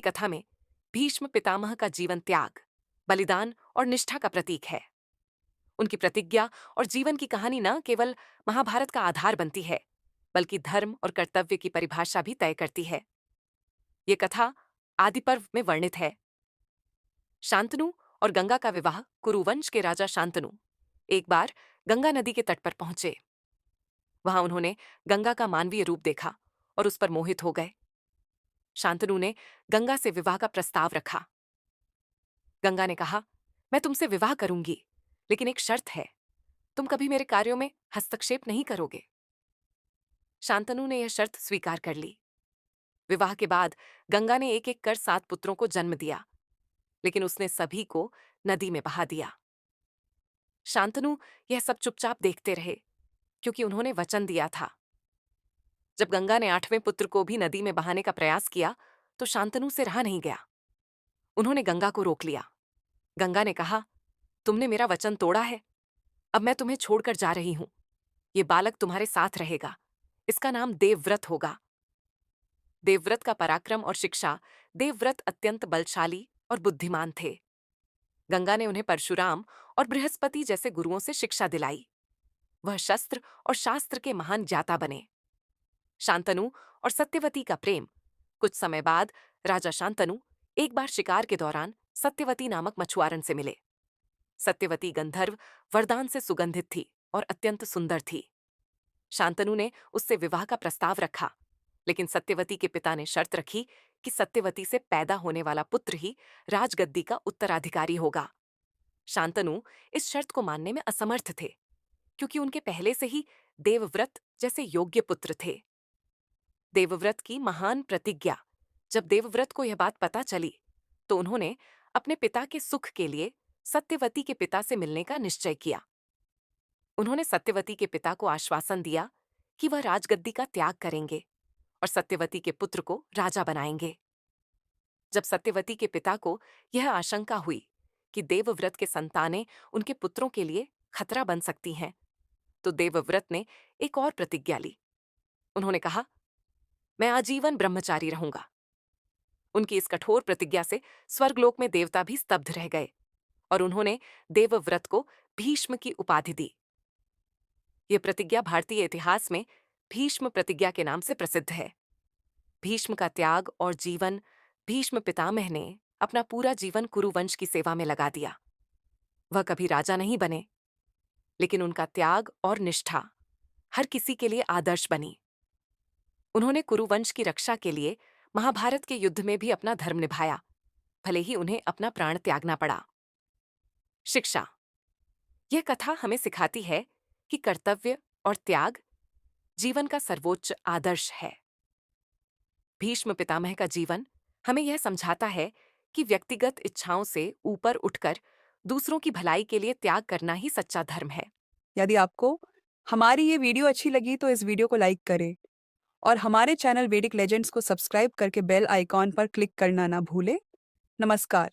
कथा में भीष्म पितामह का जीवन त्याग, बलिदान और निष्ठा का प्रतीक है। उनकी प्रतिज्ञा और जीवन की कहानी न केवल महाभारत का आधार बनती है, बल्कि धर्म और कर्तव्य की परिभाषा भी तय करती है। ये कथा आदि पर्व में वर्णित है। शांतनु और गंगा का विवाह कुरुवंश के राजा शांतनु एक बार गंगा नदी के तट पर पहुंचे। वहां उन्होंने गंगा का मानवीय रूप देखा और उस पर मोहित हो गए। शांतनु ने गंगा से विवाह का प्रस्ताव रखा। गंगा ने कहा, मैं तुमसे विवाह करूंगी, लेकिन एक शर्त है, तुम कभी मेरे कार्यों में हस्तक्षेप नहीं करोगे। शांतनु ने यह शर्त स्वीकार कर ली। विवाह के बाद गंगा ने एक एक कर 7 पुत्रों को जन्म दिया, लेकिन उसने सभी को नदी में बहा दिया। शांतनु यह सब चुपचाप देखते रहे, क्योंकि उन्होंने वचन दिया था। जब गंगा ने 8वें पुत्र को भी नदी में बहाने का प्रयास किया, तो शांतनु से रहा नहीं गया। उन्होंने गंगा को रोक लिया। गंगा ने कहा, तुमने मेरा वचन तोड़ा है, अब मैं तुम्हें छोड़कर जा रही हूं। ये बालक तुम्हारे साथ रहेगा, इसका नाम देवव्रत होगा। देवव्रत का पराक्रम और शिक्षा, देवव्रत अत्यंत बलशाली और बुद्धिमान थे। गंगा ने उन्हें परशुराम और बृहस्पति जैसे गुरुओं से शिक्षा दिलाई। वह शस्त्र और शास्त्र के महान ज्ञाता बने। शांतनु और सत्यवती का प्रेम। कुछ समय बाद राजा शांतनु एक बार शिकार के दौरान सत्यवती नामक मछुआरन से मिले। सत्यवती गंधर्व वरदान से सुगंधित थी और अत्यंत सुंदर थी। शांतनु ने उससे विवाह का प्रस्ताव रखा, लेकिन सत्यवती के पिता ने शर्त रखी कि सत्यवती से पैदा होने वाला पुत्र ही राजगद्दी का उत्तराधिकारी होगा। शांतनु इस शर्त को मानने में असमर्थ थे, क्योंकि उनके पहले से ही देवव्रत जैसे योग्य पुत्र थे। देवव्रत की महान प्रतिज्ञा। जब देवव्रत को यह बात पता चली, तो उन्होंने अपने पिता के सुख के लिए सत्यवती के पिता से मिलने का निश्चय किया। उन्होंने सत्यवती के पिता को आश्वासन दिया कि वह राजगद्दी का त्याग करेंगे और सत्यवती के पुत्र को राजा बनाएंगे। जब सत्यवती के पिता को यह आशंका हुई कि देवव्रत के संतानें उनके पुत्रों के लिए खतरा बन सकती हैं, तो देवव्रत ने एक और प्रतिज्ञा ली। उन्होंने कहा, मैं आजीवन ब्रह्मचारी रहूंगा। उनकी इस कठोर प्रतिज्ञा से स्वर्गलोक में देवता भी स्तब्ध रह गए और उन्होंने देवव्रत को भीष्म की उपाधि दी। यह प्रतिज्ञा भारतीय इतिहास में भीष्म प्रतिज्ञा के नाम से प्रसिद्ध है। भीष्म का त्याग और जीवन। भीष्म पितामह ने अपना पूरा जीवन कुरुवंश की सेवा में लगा दिया। वह कभी राजा नहीं बने, लेकिन उनका त्याग और निष्ठा हर किसी के लिए आदर्श बनी। उन्होंने कुरुवंश की रक्षा के लिए महाभारत के युद्ध में भी अपना धर्म निभाया, भले ही उन्हें अपना प्राण त्यागना पड़ा। शिक्षा। यह कथा हमें सिखाती है कि कर्तव्य और त्याग जीवन का सर्वोच्च आदर्श है। भीष्म पितामह का जीवन हमें यह समझाता है कि व्यक्तिगत इच्छाओं से ऊपर उठकर दूसरों की भलाई के लिए त्याग करना ही सच्चा धर्म है। यदि आपको हमारी ये वीडियो अच्छी लगी तो इस वीडियो को लाइक करें और हमारे चैनल वैदिक लेजेंड्स को सब्सक्राइब करके बेल आइकॉन पर क्लिक करना ना भूलें। नमस्कार।